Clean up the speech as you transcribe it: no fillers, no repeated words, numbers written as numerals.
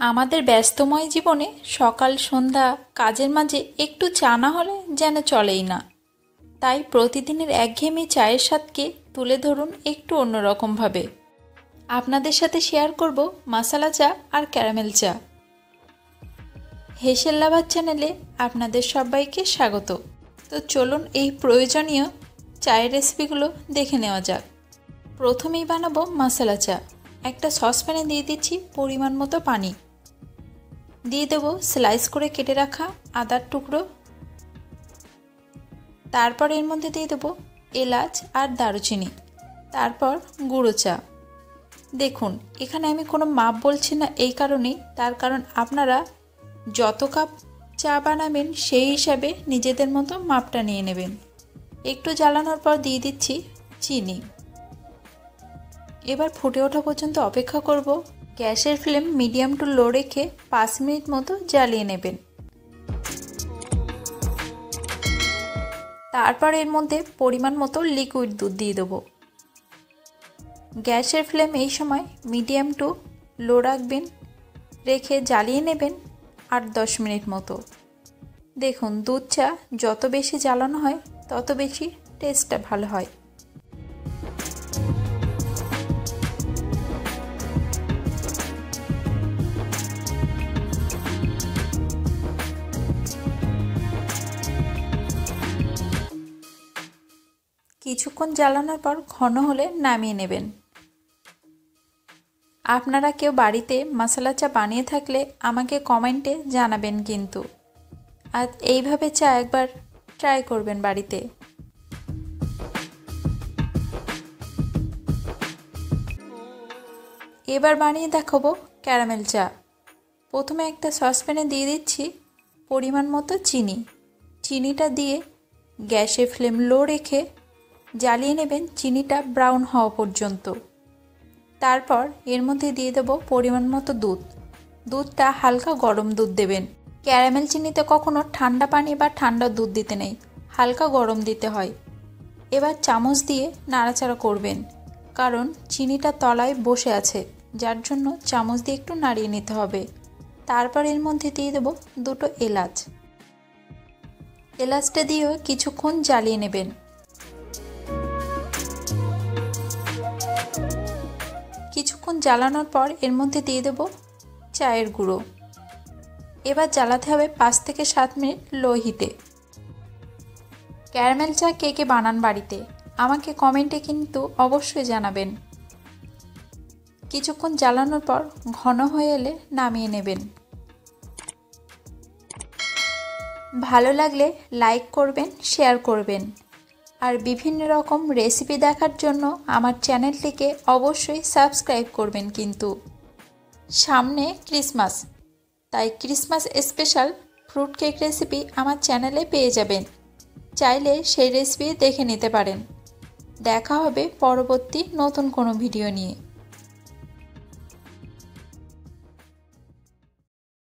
আমাদের ব্যস্তময় জীবনে সকাল সন্ধ্যা কাজের মাঝে একটু চা না হলে যেন চলেই না। তাই প্রতিদিনের একঘেয়েমি চায়ের স্বাদকে তুলে ধরুন একটু অন্যরকমভাবে। আপনাদের সাথে শেয়ার করব মশালা চা আর ক্যারামেল চা। হেসেল লাভার চ্যানেলে আপনাদের সবাইকে স্বাগত। তো চলুন এই প্রয়োজনীয় চায়ের রেসিপিগুলো দেখে নেওয়া যাক। প্রথমেই বানাবো মশালা চা। একটা সসপ্যানে দিয়ে দিচ্ছি পরিমাণ মতো পানি, দিয়ে দেবো স্লাইস করে কেটে রাখা আদার টুকরো, তারপর এর মধ্যে দিয়ে দেবো এলাচ আর দারুচিনি, তারপর গুঁড়ো চা। দেখুন এখানে আমি কোনো মাপ বলছি না, এই কারণেই, তার কারণ আপনারা যত কাপ চা বানাবেন সেই হিসাবে নিজেদের মতো মাপটা নিয়ে নেবেন। একটু জ্বালানোর পর দিয়ে দিচ্ছি চিনি। এবার ফুটে ওঠা পর্যন্ত অপেক্ষা করব। গ্যাসের ফ্লেম মিডিয়াম টু লো রেখে 5 মিনিট মতো জ্বালিয়ে নেবেন। তারপর এর মধ্যে পরিমাণ মতো লিকুইড দুধ দিয়ে দেবো। গ্যাসের ফ্লেম এই সময় মিডিয়াম টু লো রাখবেন, রেখে জ্বালিয়ে নেবেন 8-10 মিনিট মতো। দেখুন দুধ চা যত বেশি জ্বালানো হয় তত বেশি টেস্টটা ভালো হয়। কিছুক্ষণ জ্বালানোর পর ঘন হলে নামিয়ে নেবেন। আপনারা কেউ বাড়িতে মশালা চা বানিয়ে থাকলে আমাকে কমেন্টে জানাবেন কিন্তু, আর এইভাবে চা একবার ট্রাই করবেন বাড়িতে। এবার বানিয়ে দেখাবো ক্যারামেল চা। প্রথমে একটা সসপ্যানে দিয়ে দিচ্ছি পরিমাণ মতো চিনি। চিনিটা দিয়ে গ্যাসের ফ্লেম লো রেখে জ্বালিয়ে নেবেন চিনিটা ব্রাউন হওয়া পর্যন্ত। তারপর এর মধ্যে দিয়ে দেবো পরিমাণ মতো দুধ। দুধটা হালকা গরম দুধ দেবেন। ক্যারামেল চিনিতে কখনো ঠান্ডা পানি বা ঠান্ডা দুধ দিতে নেই, হালকা গরম দিতে হয়। এবার চামচ দিয়ে নাড়াচাড়া করবেন, কারণ চিনিটা তলায় বসে আছে, যার জন্য চামচ দিয়ে একটু নাড়িয়ে নিতে হবে। তারপর এর মধ্যে দিয়ে দেবো 2টো এলাচ। এলাচটা দিয়েও কিছুক্ষণ জ্বালিয়ে নেবেন। কিছুক্ষণ জ্বালানোর পর এর মধ্যে দিয়ে দেবো চায়ের গুঁড়ো। এবার জ্বালাতে হবে 5 থেকে 7 মিনিট লো হিটে। ক্যারামেল চা কে কে বানান বাড়িতে আমাকে কমেন্টে কিন্তু অবশ্যই জানাবেন। কিছুক্ষণ জ্বালানোর পর ঘন হয়ে এলে নামিয়ে নেবেন। ভালো লাগলে লাইক করবেন, শেয়ার করবেন, আর বিভিন্ন রকম রেসিপি দেখার জন্য আমার চ্যানেলটিকে অবশ্যই সাবস্ক্রাইব করবেন। কিন্তু সামনে ক্রিসমাস, তাই Christmas special fruit cake recipe আমার চ্যানেলে পেয়ে যাবেন, চাইলে সেই রেসিপি দেখে নিতে পারেন। দেখা হবে পরবর্তী নতুন কোনো ভিডিও নিয়ে।